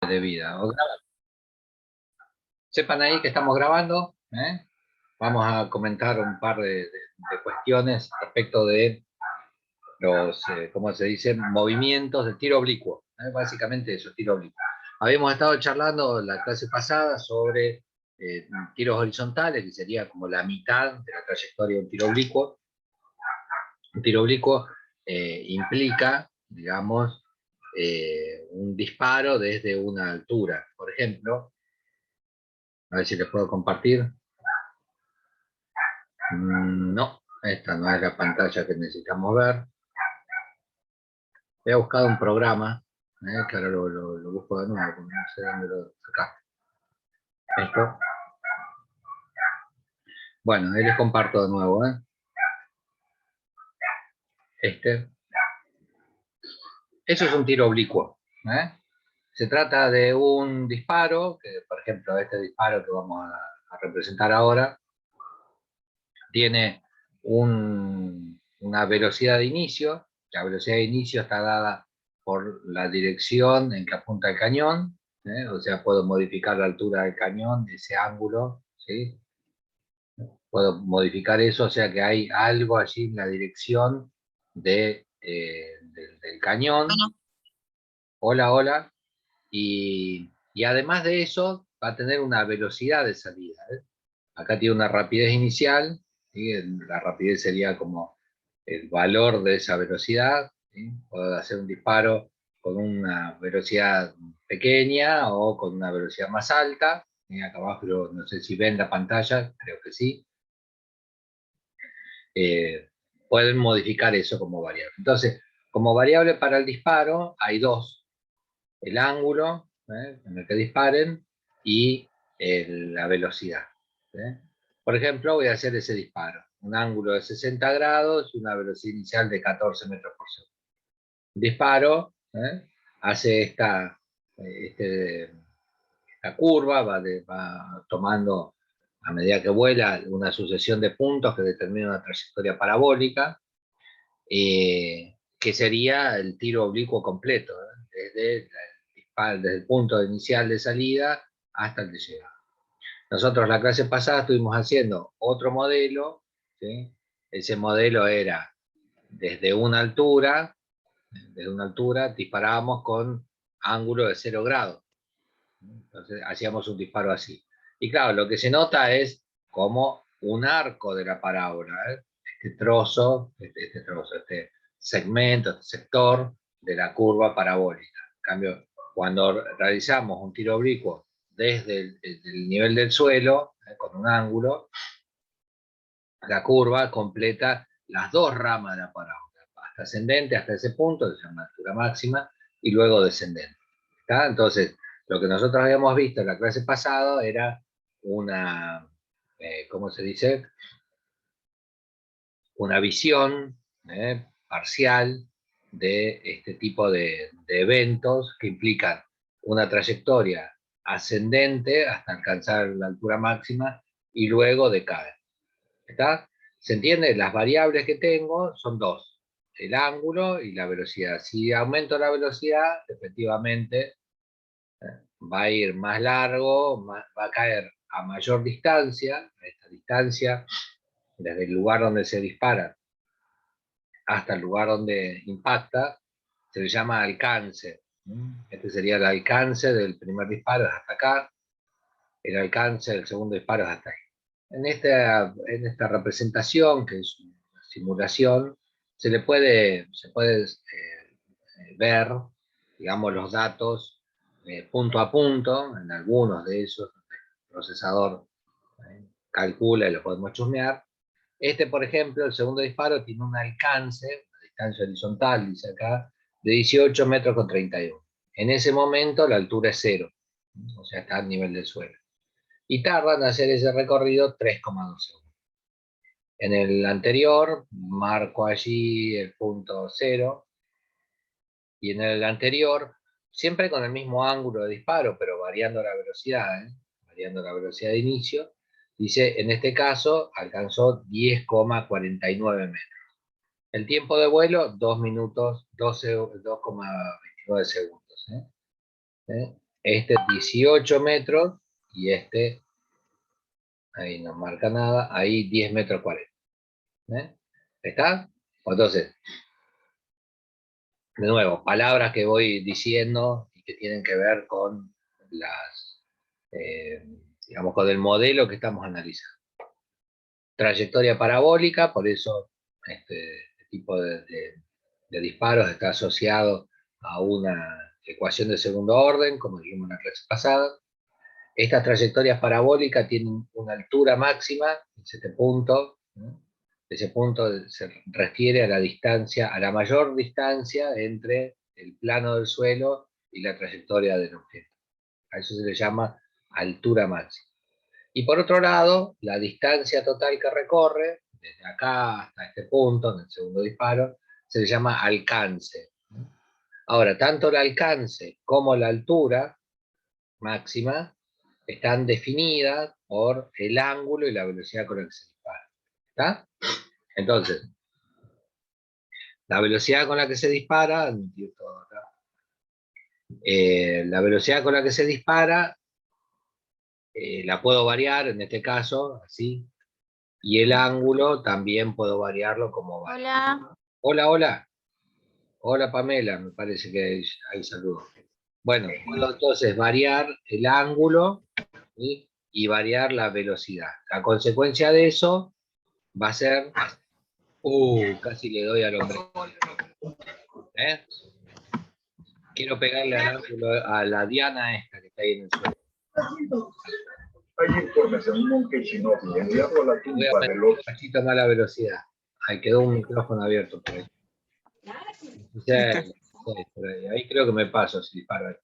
de vida. Sepan ahí que estamos grabando. Vamos a comentar un par de cuestiones respecto de los, ¿cómo se dice? Movimientos de tiro oblicuo. Básicamente eso, tiro oblicuo. Habíamos estado charlando la clase pasada sobre tiros horizontales, que sería como la mitad de la trayectoria de un tiro oblicuo. Un tiro oblicuo implica, digamos, un disparo desde una altura. Por ejemplo, a ver si les puedo compartir. No, esta no es la pantalla que necesitamos ver. He buscado un programa, que ahora lo busco de nuevo, porque no sé dónde lo sacaste. Esto. Bueno, ahí les comparto de nuevo. Eso es un tiro oblicuo. Se trata de un disparo, que por ejemplo este disparo que vamos a representar ahora, tiene una velocidad de inicio. La velocidad de inicio está dada por la dirección en que apunta el cañón, o sea, puedo modificar la altura del cañón, ese ángulo, ¿sí? Puedo modificar eso, o sea que hay algo allí en la dirección del cañón. Bueno. Hola, hola. Y además de eso, va a tener una velocidad de salida. Acá tiene una rapidez inicial, ¿sí? La rapidez sería como el valor de esa velocidad, ¿sí? Puedo hacer un disparo con una velocidad pequeña o con una velocidad más alta. Acá abajo, no sé si ven la pantalla, creo que sí. Pueden modificar eso como variable. Entonces, como variable para el disparo, hay dos. El ángulo en el que disparen y la velocidad. Por ejemplo, voy a hacer ese disparo. Un ángulo de 60 grados y una velocidad inicial de 14 metros por segundo. Disparo, hace esta curva, va tomando, a medida que vuela, una sucesión de puntos que determina una trayectoria parabólica, que sería el tiro oblicuo completo, desde el punto inicial de salida hasta el de llegada. Nosotros la clase pasada estuvimos haciendo otro modelo, ¿sí? Ese modelo era desde una altura disparábamos con ángulo de 0 grados. Entonces hacíamos un disparo así. Y claro, lo que se nota es como un arco de la parábola, este segmento, este sector de la curva parabólica. En cambio, cuando realizamos un tiro oblicuo desde el nivel del suelo, con un ángulo, la curva completa las dos ramas de la parábola, hasta ascendente, hasta ese punto, que se llama altura máxima, y luego descendente. ¿Está? Entonces, lo que nosotros habíamos visto en la clase pasada era una, ¿cómo se dice? Una visión parcial de este tipo de eventos que implican una trayectoria ascendente hasta alcanzar la altura máxima y luego decae. ¿Está? ¿Se entiende? Las variables que tengo son dos, el ángulo y la velocidad. Si aumento la velocidad, efectivamente va a ir más largo, va a caer a mayor distancia. Esta distancia, desde el lugar donde se dispara hasta el lugar donde impacta, se le llama alcance. Este sería el alcance del primer disparo, hasta acá. El alcance del segundo disparo es hasta ahí. En esta representación, que es una simulación, se puede ver, digamos, los datos punto a punto, en algunos de esos, el procesador calcula y lo podemos chusmear. Por ejemplo, el segundo disparo tiene un alcance, una distancia horizontal, dice acá, de 18 metros con 31. En ese momento la altura es 0, o sea, está al nivel del suelo. Y tardan en hacer ese recorrido 3,2 segundos. En el anterior marco allí el punto 0, y en el anterior, siempre con el mismo ángulo de disparo, pero variando la velocidad, variando la velocidad de inicio, dice, en este caso alcanzó 10,49 metros. El tiempo de vuelo, 2 minutos, 2,29 segundos. este 18 metros, y este, ahí no marca nada, ahí 10 metros 40. ¿Está? Entonces, de nuevo, palabras que voy diciendo y que tienen que ver con las, digamos, con el modelo que estamos analizando. Trayectoria parabólica, por eso este tipo de disparos está asociado a una ecuación de segundo orden, como dijimos en la clase pasada. Estas trayectorias parabólicas tienen una altura máxima, es este punto, ¿no? Ese punto se refiere a la distancia, a la mayor distancia entre el plano del suelo y la trayectoria del objeto. A eso se le llama altura máxima. Y por otro lado, la distancia total que recorre, desde acá hasta este punto, en el segundo disparo, se le llama alcance. Ahora, tanto el alcance como la altura máxima están definidas por el ángulo y la velocidad con la que se dispara. ¿Está? Entonces, la velocidad con la que se dispara, la velocidad con la que se dispara, la puedo variar, en este caso, así, y el ángulo también puedo variarlo como variable. Hola. Hola, hola. Hola, Pamela, me parece que hay saludos. Bueno, puedo entonces variar el ángulo, ¿sí? Y variar la velocidad. La consecuencia de eso va a ser... casi le doy al hombre. Quiero pegarle al ángulo a la diana esta que está ahí en el suelo. Hay información que Shinobi enviado a la Voy a tumba meter del un otro. cachito más la velocidad. Ahí quedó un micrófono abierto por ahí. Por ahí. Ahí creo que me paso si disparo ahí.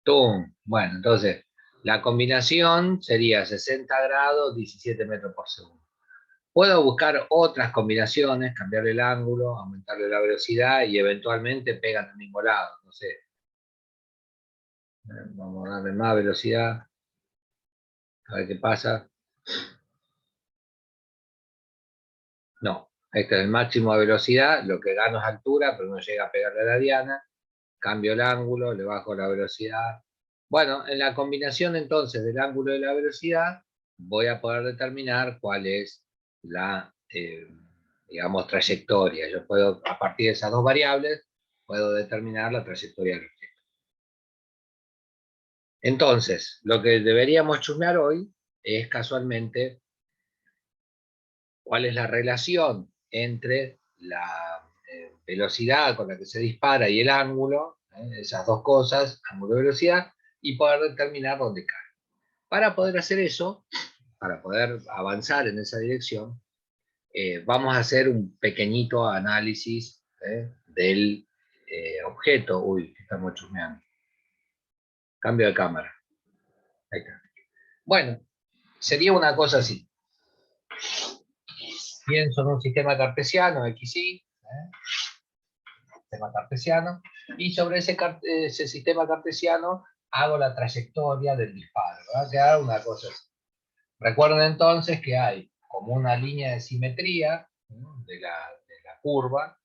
¡Tum! Bueno, entonces, la combinación sería 60 grados, 17 metros por segundo. Puedo buscar otras combinaciones, cambiarle el ángulo, aumentarle la velocidad y eventualmente pegan al mismo lado. No sé. Vamos a darle más velocidad. A ver qué pasa. No, este es el máximo de velocidad, lo que gano es altura, pero no llega a pegarle a la diana. Cambio el ángulo, le bajo la velocidad. Bueno, en la combinación entonces del ángulo y la velocidad, voy a poder determinar cuál es la, digamos, trayectoria. Yo puedo, a partir de esas dos variables, puedo determinar la trayectoria del objeto. Entonces, lo que deberíamos chusmear hoy es casualmente cuál es la relación entre la velocidad con la que se dispara y el ángulo, esas dos cosas, ángulo y velocidad, y poder determinar dónde cae. Para poder hacer eso, para poder avanzar en esa dirección, vamos a hacer un pequeñito análisis del objeto. Uy, estamos chusmeando. Cambio de cámara. Ahí está. Bueno, sería una cosa así. Pienso en un sistema cartesiano, XY, sistema cartesiano, y sobre ese sistema cartesiano hago la trayectoria del disparo. Va a quedar una cosa así. Recuerden entonces que hay como una línea de simetría, ¿no?, de la curva,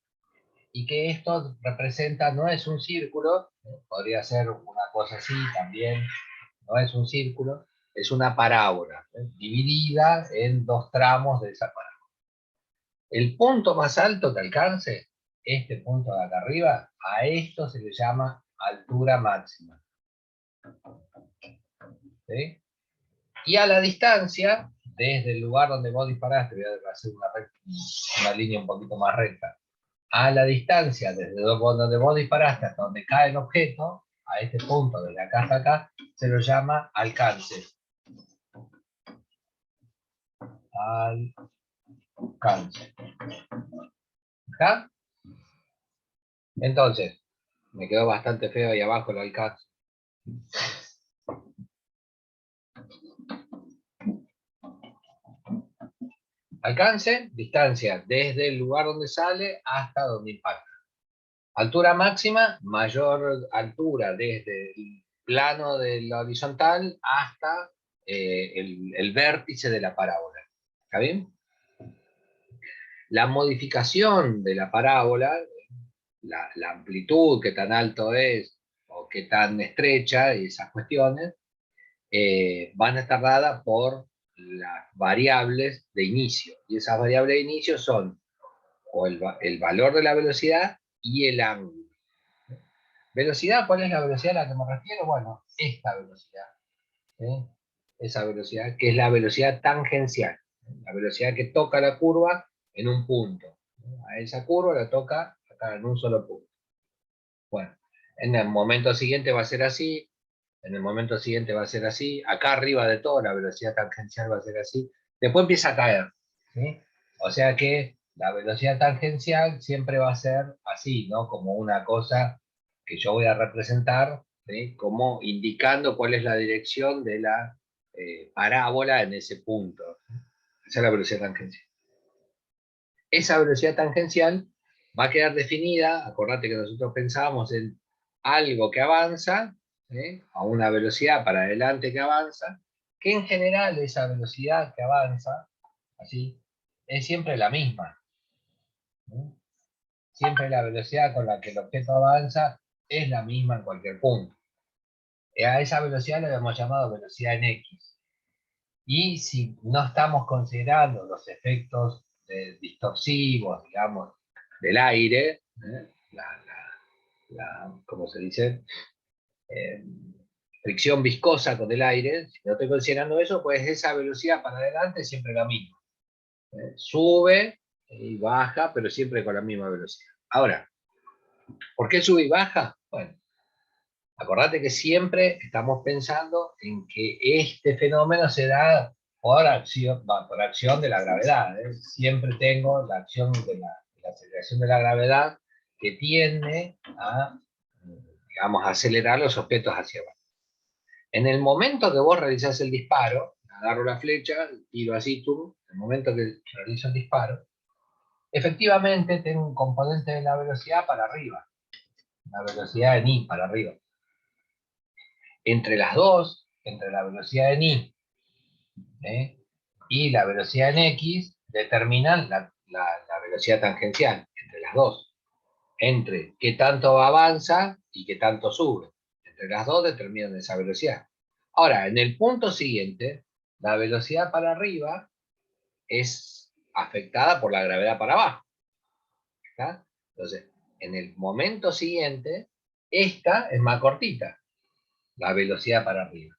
y que esto representa, no es un círculo, ¿no?, podría ser una cosa así también, no es un círculo, es una parábola, dividida en dos tramos de esa parábola. El punto más alto que alcance, este punto de acá arriba, a esto se le llama altura máxima. ¿Sí? Y a la distancia, desde el lugar donde vos disparaste, voy a hacer una línea un poquito más recta, a la distancia desde donde vos disparaste hasta donde cae el objeto, a este punto, desde acá hasta acá, se lo llama alcance. Alcance. ¿Está? Entonces, me quedó bastante feo ahí abajo el alcance. Alcance, distancia desde el lugar donde sale hasta donde impacta. Altura máxima, mayor altura desde el plano de la horizontal hasta el vértice de la parábola. ¿Está bien? La modificación de la parábola, la amplitud, qué tan alto es, o o qué tan estrecha y esas cuestiones, van a estar dadas por las variables de inicio. Y esas variables de inicio son o el valor de la velocidad y el ángulo. ¿Velocidad? ¿Cuál es la velocidad a la que me refiero? Bueno, esta velocidad. ¿Sí? Esa velocidad, que es la velocidad tangencial. La velocidad que toca la curva en un punto. A esa curva la toca acá en un solo punto. Bueno, en el momento siguiente va a ser así, en el momento siguiente va a ser así, acá arriba de todo la velocidad tangencial va a ser así, después empieza a caer, ¿sí? O sea que la velocidad tangencial siempre va a ser así, ¿no? Como una cosa que yo voy a representar, ¿sí? Como indicando cuál es la dirección de la parábola en ese punto. Esa es la velocidad tangencial. Esa velocidad tangencial va a quedar definida, acordate que nosotros pensábamos en algo que avanza, a una velocidad para adelante que avanza, que en general esa velocidad que avanza, así, es siempre la misma. ¿Sí? Siempre la velocidad con la que el objeto avanza es la misma en cualquier punto. A esa velocidad le hemos llamado velocidad en X. Y si no estamos considerando los efectos distorsivos, digamos, del aire, ¿cómo se dice? Eh, fricción viscosa con el aire, si no estoy considerando eso, pues esa velocidad para adelante es siempre la misma. Sube y baja, pero siempre con la misma velocidad. Ahora, ¿por qué sube y baja? Bueno, acordate que siempre estamos pensando en que este fenómeno se da por acción de la gravedad. Siempre tengo la acción de la aceleración de la gravedad que tiende a, digamos, a acelerar los objetos hacia abajo. En el momento que vos realizás el disparo, agarro la flecha, tiro así tú, en el momento que realizo el disparo, efectivamente tengo un componente de la velocidad para arriba, la velocidad en I para arriba. Entre las dos, entre la velocidad en I y la velocidad en X, determinan la velocidad tangencial, entre las dos. Entre qué tanto avanza y qué tanto sube. Entre las dos determinan esa velocidad. Ahora, en el punto siguiente, la velocidad para arriba es afectada por la gravedad para abajo. ¿Está? Entonces, en el momento siguiente, esta es más cortita, la velocidad para arriba.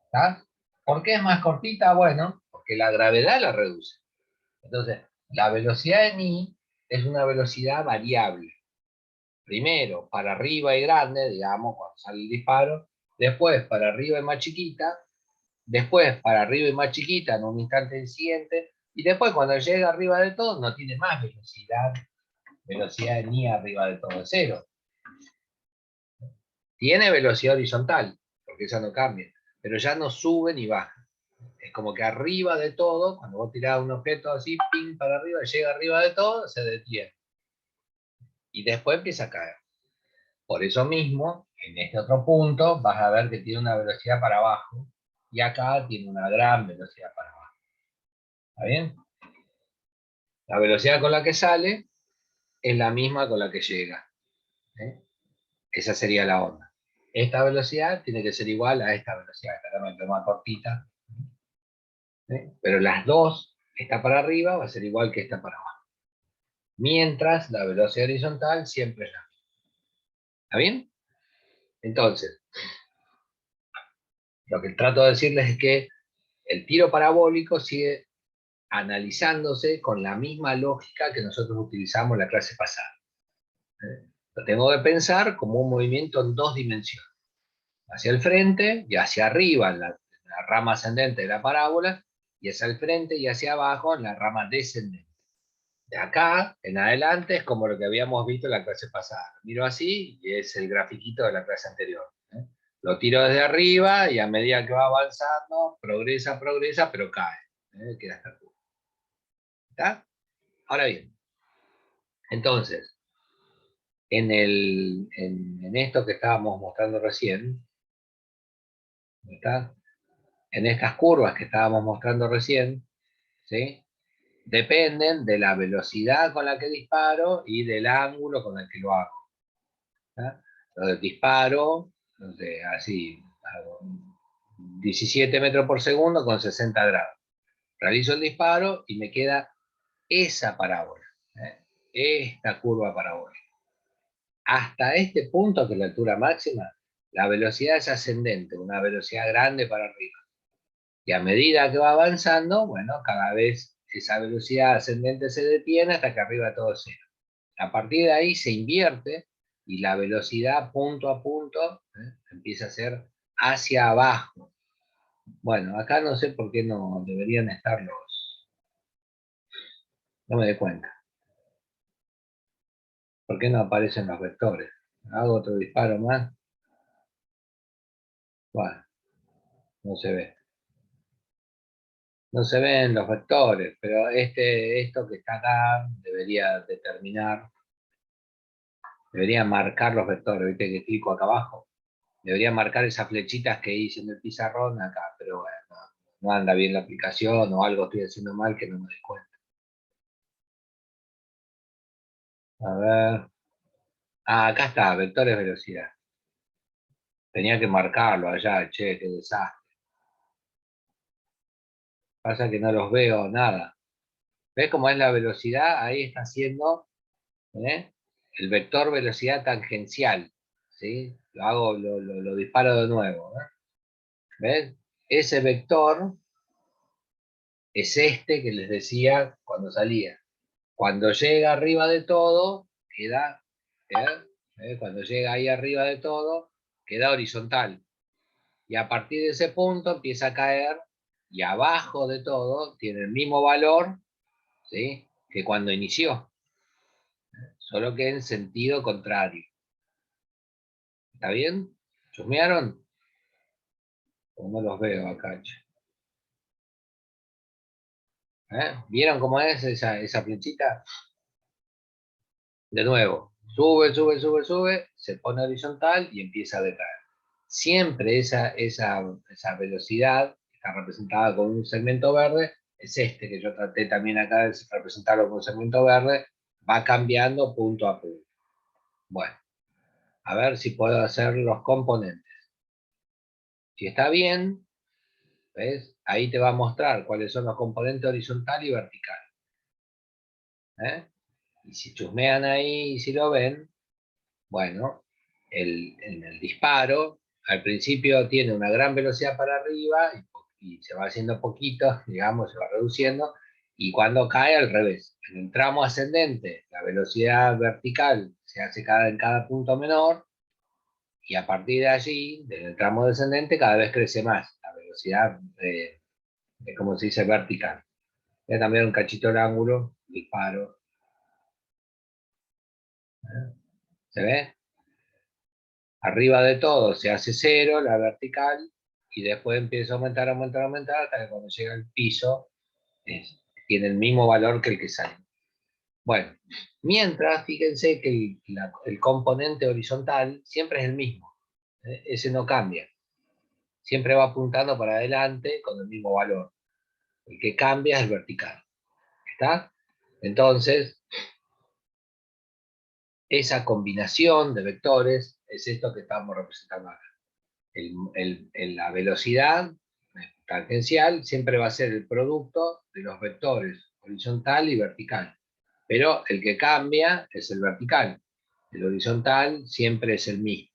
¿Está? ¿Por qué es más cortita? Bueno, porque la gravedad la reduce. Entonces, la velocidad en I es una velocidad variable. Primero, para arriba y grande, digamos, cuando sale el disparo. Después, para arriba y más chiquita. Después, para arriba y más chiquita en un instante siguiente. Y después, cuando llega arriba de todo, no tiene más velocidad. Velocidad en I arriba de todo es cero. Tiene velocidad horizontal, porque esa no cambia. Pero ya no sube ni baja. Es como que arriba de todo, cuando vos tirás un objeto así, ping para arriba, llega arriba de todo, se detiene. Y después empieza a caer. Por eso mismo, en este otro punto, vas a ver que tiene una velocidad para abajo, y acá tiene una gran velocidad para abajo. ¿Está bien? La velocidad con la que sale es la misma con la que llega. ¿Eh? Esa sería la onda. Esta velocidad tiene que ser igual a esta velocidad, claramente más cortita. Pero las dos, esta para arriba va a ser igual que esta para abajo. Mientras la velocidad horizontal siempre es la misma. ¿Está bien? Entonces, lo que trato de decirles es que el tiro parabólico sigue analizándose con la misma lógica que nosotros utilizamos en la clase pasada. Lo tengo que pensar como un movimiento en dos dimensiones. Hacia el frente y hacia arriba en la rama ascendente de la parábola, y hacia el frente y hacia abajo en la rama descendente. De acá en adelante es como lo que habíamos visto en la clase pasada. Lo miro así y es el grafiquito de la clase anterior. Lo tiro desde arriba y a medida que va avanzando, progresa, pero cae. Queda hasta el punto. ¿Está? Ahora bien, entonces, en esto que estábamos mostrando recién, ¿está? En estas curvas que estábamos mostrando recién, ¿sí? Dependen de la velocidad con la que disparo y del ángulo con el que lo hago. ¿Está? Entonces disparo no sé, así, hago 17 metros por segundo con 60 grados. Realizo el disparo y me queda esa parábola, esta curva parabólica. Hasta este punto, que es la altura máxima, la velocidad es ascendente, una velocidad grande para arriba. Y a medida que va avanzando, bueno, cada vez esa velocidad ascendente se detiene hasta que arriba todo es cero. A partir de ahí se invierte y la velocidad punto a punto empieza a ser hacia abajo. Bueno, acá no sé por qué no deberían estar los... No me doy cuenta. ¿Por qué no aparecen los vectores? Hago otro disparo más. Bueno, no se ve. No se ven los vectores, pero esto que está acá debería determinar, debería marcar los vectores. Viste que clico acá abajo. Debería marcar esas flechitas que hice en el pizarrón acá, pero bueno, no anda bien la aplicación o algo estoy haciendo mal que no me doy cuenta. A ver. Ah, acá está, vectores velocidad. Tenía que marcarlo allá, che, qué desastre. Pasa que no los veo nada. ¿Ves cómo es la velocidad? Ahí está haciendo el vector velocidad tangencial. ¿Sí? Lo disparo de nuevo. ¿Ves? Ese vector es este que les decía cuando salía. Cuando llega arriba de todo, queda, cuando llega ahí arriba de todo, queda horizontal. Y a partir de ese punto empieza a caer y abajo de todo tiene el mismo valor, ¿sí?, que cuando inició, solo que en sentido contrario. ¿Está bien? ¿Chusmearon? O no los veo acá. ¿Vieron cómo es esa flechita? De nuevo, sube, sube, sube, sube, se pone horizontal y empieza a decaer. Siempre esa velocidad está representada con un segmento verde, es este que yo traté también acá de representarlo con un segmento verde, va cambiando punto a punto. Bueno, a ver si puedo hacer los componentes. Si está bien, ¿ves? Ahí te va a mostrar cuáles son los componentes horizontal y vertical. Y si chusmean ahí y si lo ven, bueno, en el disparo, al principio tiene una gran velocidad para arriba y se va haciendo poquito, digamos, se va reduciendo, y cuando cae al revés. En el tramo ascendente, la velocidad vertical se hace en cada punto menor, y a partir de allí, en el tramo descendente, cada vez crece más la velocidad, como se dice, vertical. Voy a cambiar un cachito el ángulo, disparo. ¿Se ve? Arriba de todo se hace cero, la vertical, y después empieza a aumentar, aumentar, aumentar, hasta que cuando llega al piso tiene el mismo valor que el que sale. Bueno, mientras, fíjense que el componente horizontal siempre es el mismo. Ese no cambia. Siempre va apuntando para adelante con el mismo valor. El que cambia es el vertical. ¿Está? Entonces, esa combinación de vectores es esto que estamos representando acá. La velocidad tangencial siempre va a ser el producto de los vectores horizontal y vertical. Pero el que cambia es el vertical. El horizontal siempre es el mismo.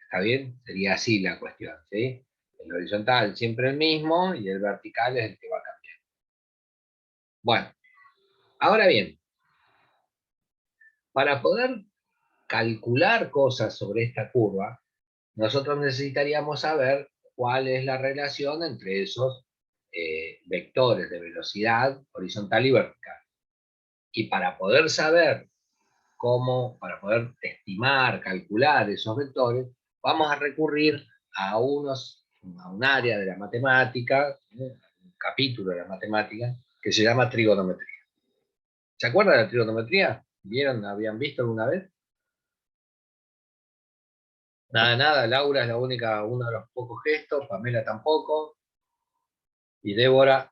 ¿Está bien? Sería así la cuestión, ¿sí? El horizontal siempre el mismo y el vertical es el que va a cambiar. Bueno, ahora bien, para poder calcular cosas sobre esta curva, nosotros necesitaríamos saber cuál es la relación entre esos vectores de velocidad horizontal y vertical. Y para poder saber para poder estimar, calcular esos vectores, vamos a recurrir a un área de la matemática, un capítulo de la matemática, que se llama trigonometría. ¿Se acuerdan de la trigonometría? ¿Vieron? ¿Habían visto alguna vez? Nada, nada, Laura es la única, uno de los pocos gestos, Pamela tampoco, y Débora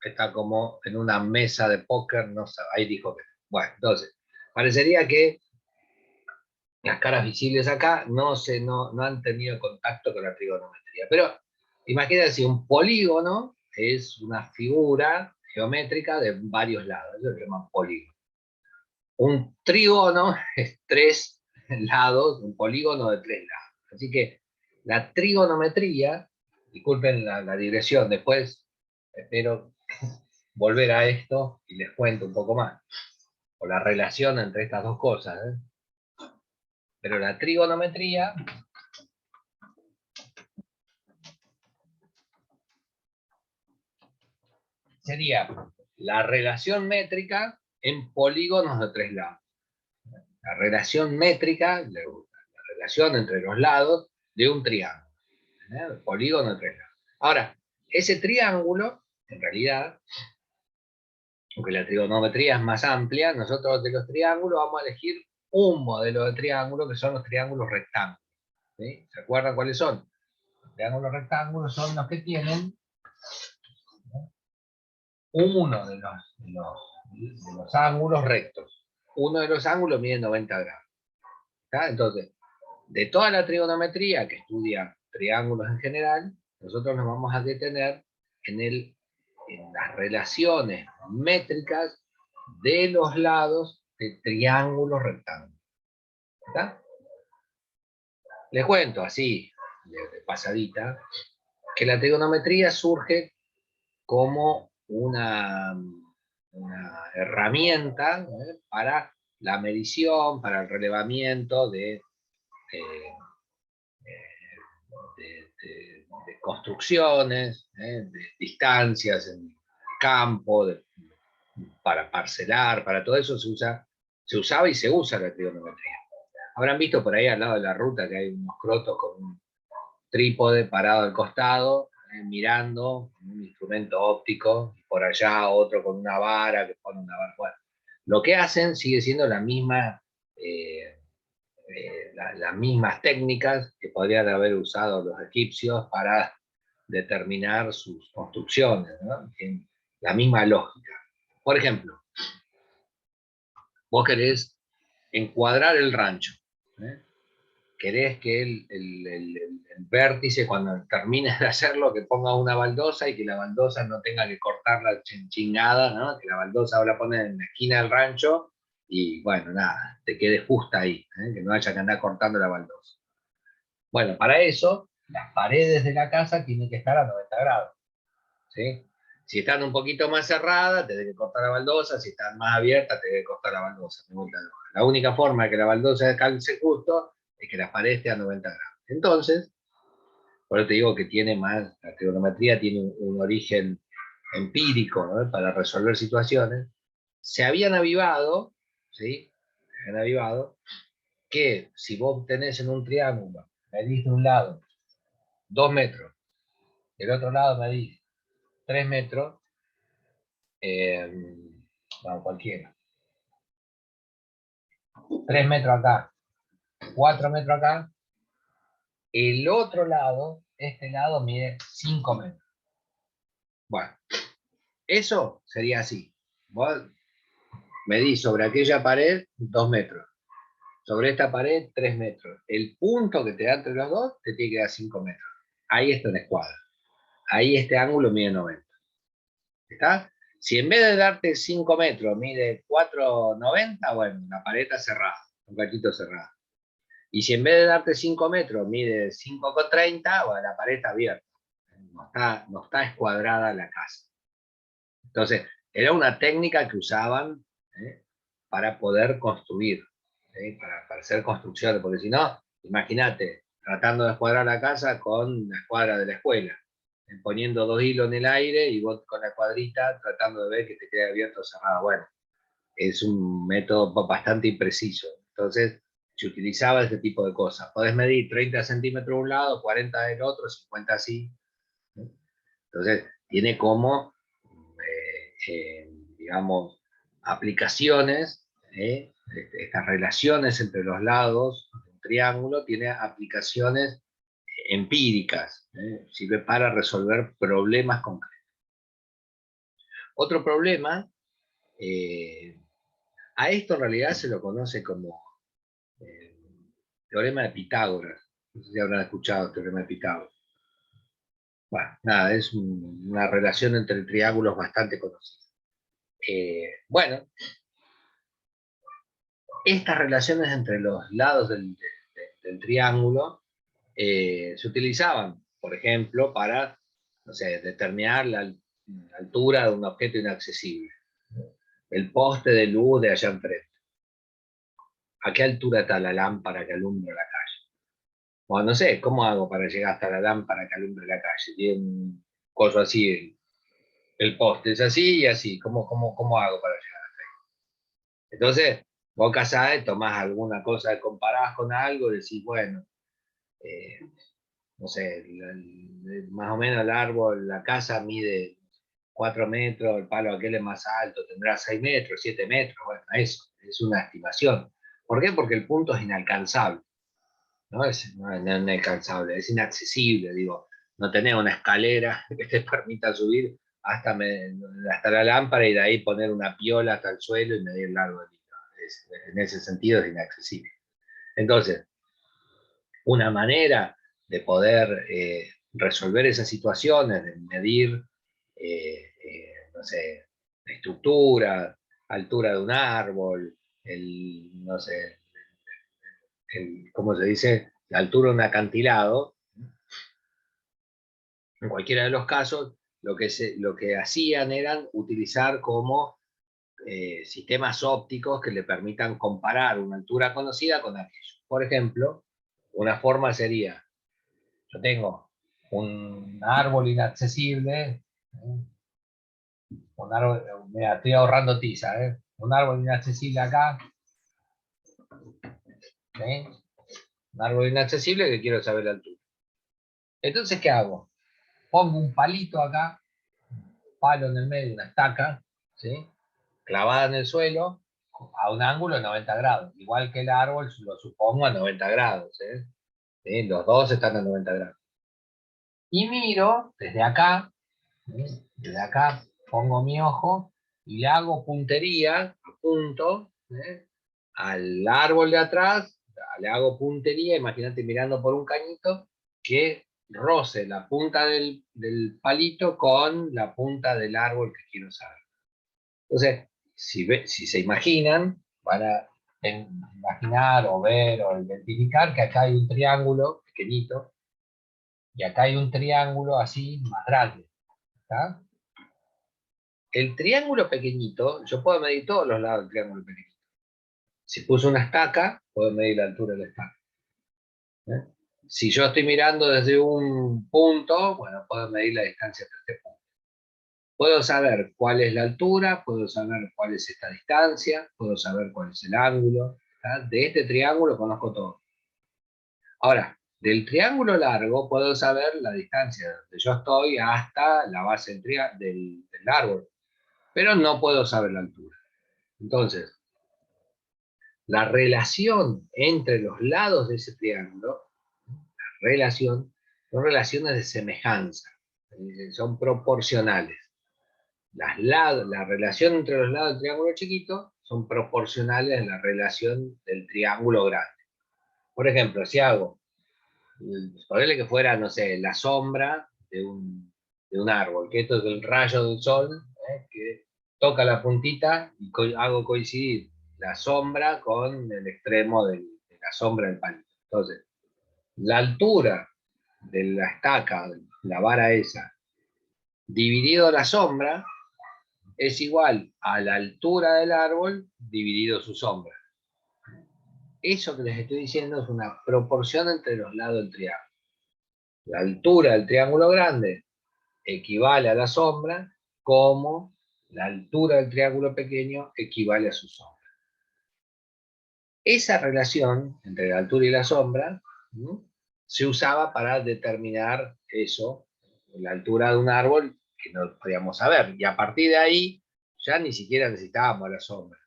está como en una mesa de póker, no sabe, ahí dijo que no. Bueno, entonces, parecería que las caras visibles acá no han tenido contacto con la trigonometría. Pero imagínate si un polígono es una figura geométrica de varios lados, eso se llama polígono. Un trígono es 3 lados, un polígono de 3 lados. Así que la trigonometría, disculpen la digresión, después espero volver a esto y les cuento un poco más, o la relación entre estas dos cosas. Pero la trigonometría sería la relación métrica en polígonos de 3 lados. La relación métrica, la relación entre los lados de un triángulo. El polígono de 3 lados. Ahora, ese triángulo, en realidad, aunque la trigonometría es más amplia, nosotros de los triángulos vamos a elegir un modelo de triángulo que son los triángulos rectángulos. ¿Sí? ¿Se acuerdan cuáles son? Los triángulos rectángulos son los que tienen uno de los ángulos rectos. Uno de los ángulos mide 90 grados. ¿Está? Entonces, de toda la trigonometría que estudia triángulos en general, nosotros nos vamos a detener en las relaciones métricas de los lados de triángulos rectángulos. ¿Está? Les cuento así, de pasadita, que la trigonometría surge como una herramienta para la medición, para el relevamiento de construcciones, de distancias en el campo, para parcelar, para todo eso se usaba y se usa la trigonometría. Habrán visto por ahí al lado de la ruta que hay unos crotos con un trípode parado al costado, mirando un instrumento óptico, y por allá otro con una vara que pone una vara. Bueno, lo que hacen sigue siendo la misma, las mismas técnicas que podrían haber usado los egipcios para determinar sus construcciones, ¿no? En la misma lógica. Por ejemplo, vos querés encuadrar el rancho, ¿eh? Querés que el vértice, cuando termines de hacerlo, que ponga una baldosa y que la baldosa no tenga que cortar la chingada, ¿no? Que la baldosa ahora pone en la esquina del rancho y, bueno, nada, te quede justa ahí, que no haya que andar cortando la baldosa. Bueno, para eso, las paredes de la casa tienen que estar a 90 grados, ¿sí? Si están un poquito más cerradas, te debe cortar la baldosa; si están más abiertas, te debe cortar la baldosa. La única forma de que la baldosa calce justo es que las paredes estén a 90 grados. Entonces, por eso te digo que tiene más, la trigonometría tiene un origen empírico, ¿no? Para resolver situaciones. Se habían avivado, ¿sí? Se habían avivado que si vos tenés en un triángulo, medís de un lado 2 metros, del otro lado medís 3 metros, bueno, cualquiera. 3 metros acá, 4 metros acá. El otro lado, este lado, mide 5 metros. Bueno, eso sería así. Vos medís sobre aquella pared 2 metros. Sobre esta pared 3 metros. El punto que te da entre los dos te tiene que dar 5 metros. Ahí está la escuadra. Ahí este ángulo mide 90. ¿Está? Si en vez de darte 5 metros mide 4,90, bueno, la pared está cerrada, un cachito cerrado. Y si en vez de darte 5 metros mide 5,30, bueno, la pared está abierta. No está escuadrada la casa. Entonces, era una técnica que usaban para poder construir, para hacer construcciones, porque si no, imagínate, tratando de escuadrar la casa con la escuadra de la escuela, poniendo 2 hilos en el aire y vos con la cuadrita tratando de ver que te quede abierto o cerrado. Bueno, es un método bastante impreciso. Entonces, se utilizaba este tipo de cosas. Podés medir 30 centímetros de un lado, 40 del otro, 50 así. Entonces, tiene como, digamos, aplicaciones, estas relaciones entre los lados de un triángulo, tiene aplicaciones empíricas, sirve para resolver problemas concretos. Otro problema, a esto en realidad se lo conoce como Teorema de Pitágoras. No sé si habrán escuchado el teorema de Pitágoras. Bueno, nada, es una relación entre triángulos bastante conocida. Bueno, estas relaciones entre los lados del triángulo se utilizaban, por ejemplo, para, no sé, determinar la altura de un objeto inaccesible. El poste de luz de allá enfrente. ¿A qué altura está la lámpara que alumbra la calle? Bueno, no sé, ¿cómo hago para llegar hasta la lámpara que alumbra la calle? Tiene un coso así, el poste es así y así. ¿Cómo hago para llegar? Entonces, vos casás, tomás alguna cosa, comparás con algo, decís, bueno, eh, no sé, más o menos el árbol, la casa mide 4 metros, el palo aquel es más alto, tendrá 6 metros, 7 metros, bueno, eso es una estimación. ¿Por qué? Porque el punto es inalcanzable, ¿no? No es inalcanzable, es inaccesible, digo, no tenés una escalera que te permita subir hasta la lámpara y de ahí poner una piola hasta el suelo y medir el largo del hilo. En ese sentido es inaccesible. Entonces, una manera de poder resolver esas situaciones, de medir, no sé, estructura, altura de un árbol, no sé, ¿cómo se dice? La altura de un acantilado. En cualquiera de los casos, lo que hacían eran utilizar como sistemas ópticos que le permitan comparar una altura conocida con aquello. Por ejemplo, una forma sería, yo tengo un árbol inaccesible, un árbol, mira, estoy ahorrando tiza, un árbol inaccesible acá, ¿sí? Un árbol inaccesible que quiero saber la altura. Entonces, ¿qué hago? Pongo un palito acá, palo en el medio, una estaca, ¿sí? Clavada en el suelo, a un ángulo de 90 grados, igual que el árbol, lo supongo a 90 grados, ¿sí? Los dos están a 90 grados. Y miro desde acá pongo mi ojo y le hago puntería, apunto, al árbol de atrás, le hago puntería, imagínate mirando por un cañito, que roce la punta del palito con la punta del árbol que quiero saber. Entonces, si se imaginan, van a imaginar o ver o identificar que acá hay un triángulo pequeñito y acá hay un triángulo así más grande. ¿Está? El triángulo pequeñito, yo puedo medir todos los lados del triángulo pequeñito. Si puse una estaca, puedo medir la altura de la estaca. ¿Eh? Si yo estoy mirando desde un punto, bueno, puedo medir la distancia entre este punto. Puedo saber cuál es la altura, puedo saber cuál es esta distancia, puedo saber cuál es el ángulo. ¿Está? De este triángulo conozco todo. Ahora, del triángulo largo puedo saber la distancia de donde yo estoy hasta la base del árbol, pero no puedo saber la altura. Entonces, la relación entre los lados de ese triángulo, son relaciones de semejanza, son proporcionales. La relación entre los lados del triángulo chiquito son proporcionales a la relación del triángulo grande. Por ejemplo, si hago, ponerle que fuera, no sé, la sombra de un árbol, que esto es el rayo del sol, que toca la puntita y hago coincidir la sombra con el extremo de la sombra del palito. Entonces, la altura de la estaca, la vara esa, dividido la sombra, es igual a la altura del árbol dividido su sombra. Eso que les estoy diciendo es una proporción entre los lados del triángulo. La altura del triángulo grande equivale a la sombra, como la altura del triángulo pequeño equivale a su sombra. Esa relación entre la altura y la sombra, ¿no?, se usaba para determinar eso, la altura de un árbol, que no podíamos saber. Y a partir de ahí, ya ni siquiera necesitábamos la sombra.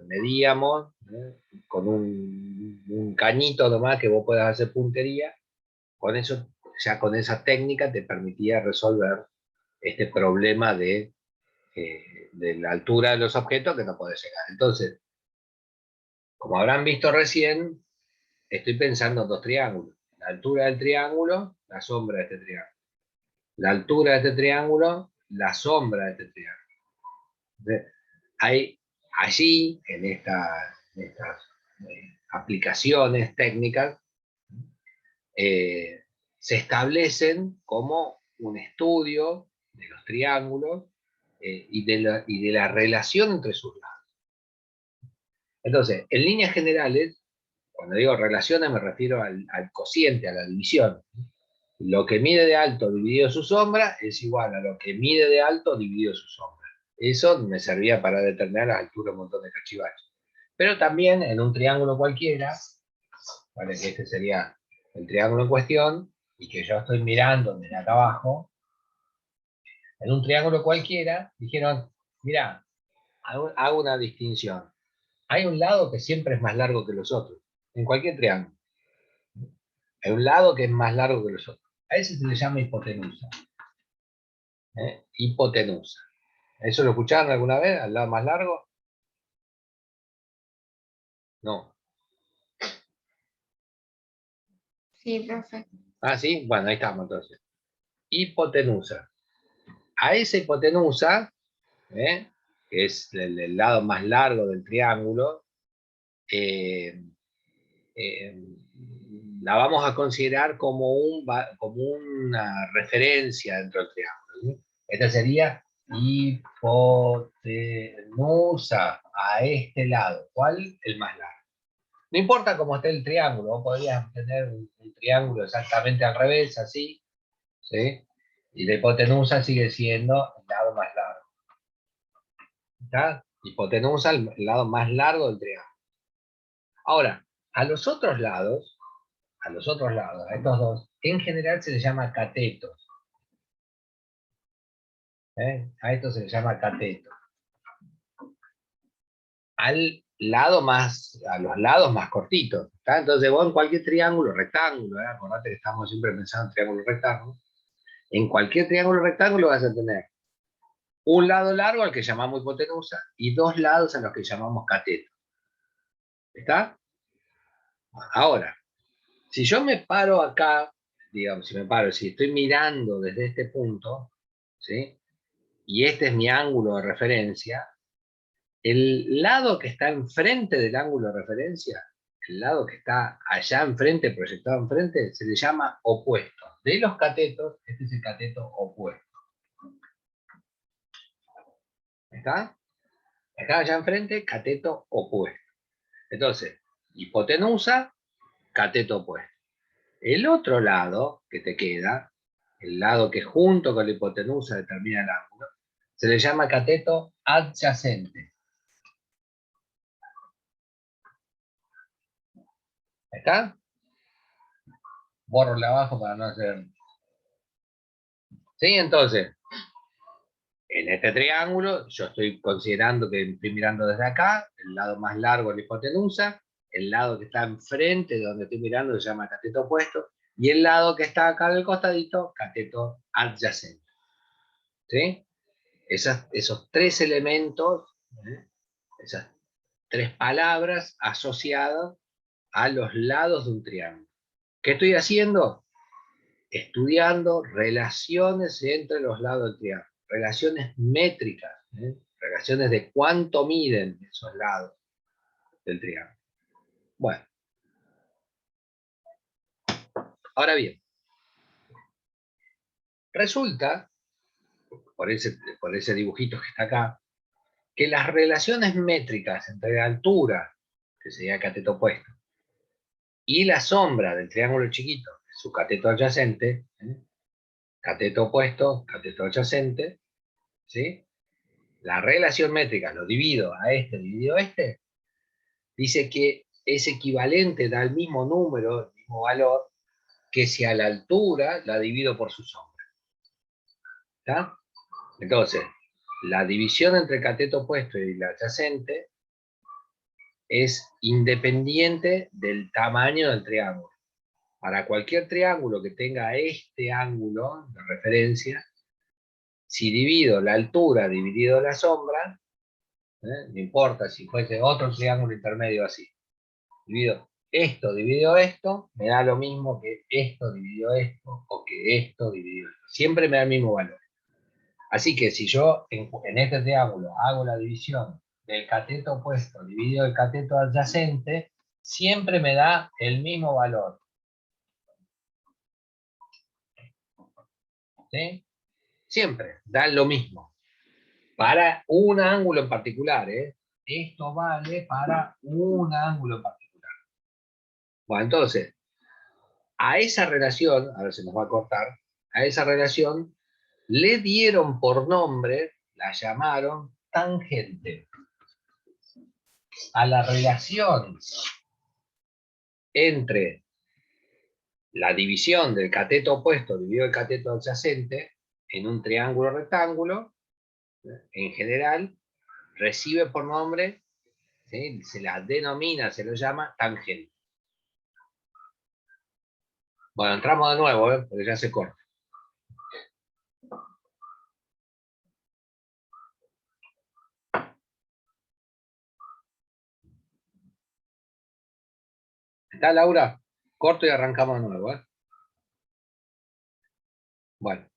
Medíamos, con un cañito nomás que vos puedas hacer puntería, con eso, ya con esa técnica te permitía resolver este problema de la altura de los objetos que no podés llegar. Entonces, como habrán visto recién, estoy pensando en dos triángulos. La altura del triángulo, la sombra de este triángulo. La altura de este triángulo, la sombra de este triángulo. Entonces, hay allí, en estas aplicaciones técnicas, se establecen como un estudio de los triángulos y de la relación entre sus lados. Entonces, en líneas generales, cuando digo relaciones me refiero al cociente, a la división. Lo que mide de alto dividido su sombra es igual a lo que mide de alto dividido su sombra. Eso me servía para determinar las alturas de un montón de cachivaches. Pero también en un triángulo cualquiera, ¿vale? Que este sería el triángulo en cuestión, y que yo estoy mirando desde acá abajo, en un triángulo cualquiera, dijeron, mira, hago una distinción. Hay un lado que siempre es más largo que los otros, en cualquier triángulo. Hay un lado que es más largo que los otros. A ese se le llama hipotenusa. Hipotenusa. ¿Eso lo escucharon alguna vez? ¿Al lado más largo? No. Sí, profe. Ah, sí. Bueno, ahí estamos entonces. Hipotenusa. A esa hipotenusa, que es el lado más largo del triángulo, la vamos a considerar como una referencia dentro del triángulo. ¿Sí? Esta sería hipotenusa a este lado. ¿Cuál? El más largo. No importa cómo esté el triángulo, vos podrías tener un triángulo exactamente al revés, así, ¿sí? Y la hipotenusa sigue siendo el lado más largo. ¿Está? Hipotenusa, el lado más largo del triángulo. Ahora, a los otros lados, a estos dos, en general se les llama catetos. A esto se les llama cateto. A los lados más cortitos. ¿Está? Entonces vos en cualquier triángulo, rectángulo, acordate que estamos siempre pensando en triángulo rectángulo, en cualquier triángulo rectángulo vas a tener un lado largo al que llamamos hipotenusa y dos lados a los que llamamos cateto. ¿Está? Ahora, si yo me paro acá, digamos, si estoy mirando desde este punto, ¿sí? Y este es mi ángulo de referencia, el lado que está enfrente del ángulo de referencia, el lado que está allá enfrente, proyectado enfrente, se le llama opuesto. De los catetos, este es el cateto opuesto. ¿Está? Acá allá enfrente, cateto opuesto. Entonces, hipotenusa, cateto opuesto. El otro lado que te queda, el lado que junto con la hipotenusa determina el ángulo, se le llama cateto adyacente. ¿Está? Borro el abajo para no hacer... ¿Sí? Entonces, en este triángulo, yo estoy considerando que estoy mirando desde acá, el lado más largo es la hipotenusa, el lado que está enfrente de donde estoy mirando se llama cateto opuesto, y el lado que está acá del costadito, cateto adyacente. ¿Sí? Esos tres elementos, esas tres palabras asociadas a los lados de un triángulo. ¿Qué estoy haciendo? Estudiando relaciones entre los lados del triángulo, relaciones métricas, relaciones de cuánto miden esos lados del triángulo. Bueno, ahora bien, resulta, por ese dibujito que está acá, que las relaciones métricas entre la altura, que sería el cateto opuesto, y la sombra del triángulo chiquito, su cateto adyacente, cateto opuesto, cateto adyacente, ¿sí? La relación métrica, lo divido a este dividido a este, dice que es equivalente, da el mismo número, el mismo valor, que si a la altura la divido por su sombra. ¿Está? Entonces, la división entre el cateto opuesto y el adyacente es independiente del tamaño del triángulo. Para cualquier triángulo que tenga este ángulo de referencia, si divido la altura dividido la sombra, no importa si fuese otro triángulo intermedio así, divido esto dividido esto me da lo mismo que esto dividido esto, o que esto dividido esto. Siempre me da el mismo valor. Así que si yo en este triángulo hago la división del cateto opuesto dividido el cateto adyacente, siempre me da el mismo valor. ¿Sí? Siempre da lo mismo. Para un ángulo en particular, ¿eh? Esto vale para un ángulo en particular. Bueno, entonces, a esa relación, a ver si nos va a cortar, a esa relación le dieron por nombre, la llamaron tangente. A la relación entre la división del cateto opuesto dividido el cateto adyacente en un triángulo rectángulo, en general, recibe por nombre, ¿sí? Se la denomina, se lo llama tangente. Bueno, entramos de nuevo, porque ya se corta. ¿Está, Laura? Corto y arrancamos de nuevo. Bueno.